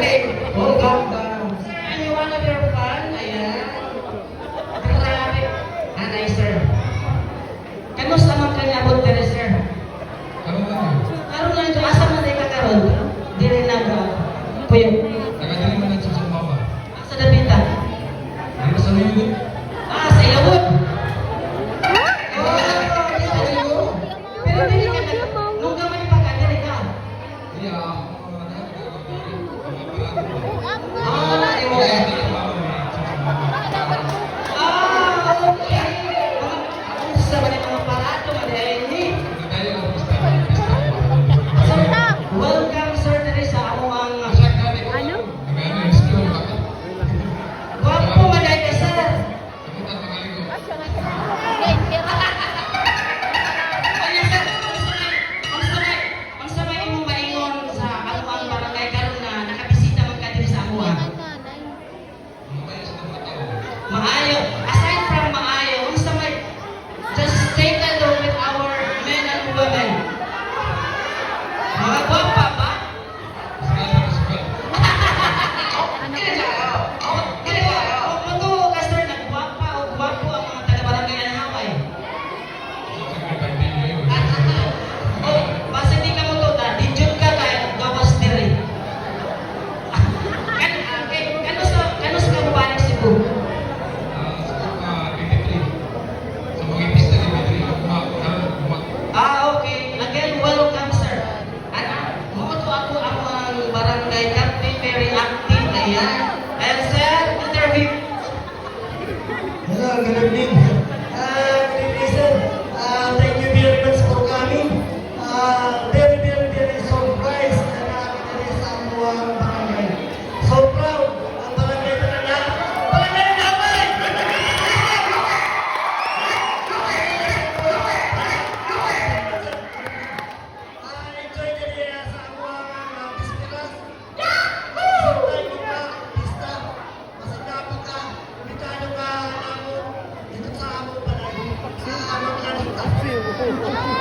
Welcome down. And you wanna be fun? Ayan. Grabe. Anay, sir. Kamusta man kanya abot dere, sir? Karon lang ito. Asa man tayo kakaroon? Dire na ba? Puyo. Nagadali mo na sa mama. Asa Davita? Ano sa lingkod? Sa Ilawod. Sa Ilawod. Pero dili ka nung gamay pa ka, dili ka. Iya, Okay. Sa mga parado, madali. Welcome, Sir Teresa. Amo ang gwapo maday ka, sir. Ang sabay imong maingon sa ano ang barangay karon na nakabisita man ka diri sa amo. Maayo. Aside from maayo, unsa may just take a look with our men and women. Mga gwapa ba? Matuo ka, sir, nagwapa o gwapo ang mga taga-barangay ng Haway. Basta hindi ka mo to, dijud ka kaya gawas diri. Kano sa kababalik Cebu? Okay. Again, welcome, sir. Mo to ako ang barangay captain, very active. Ayan. And sir, interview. Hello, good evening. Good evening, sir. Thank you very much for coming. Very, very, very surprised na nakakita sa amuang barangay. So proud ang barangay talaga. Barangay Haway! Enjoy the day sa amuang bisperas. Sintay mo ka, pista. Masagapot ka. Bikano ka namo. Dito sa among barangay. Sa among kanita.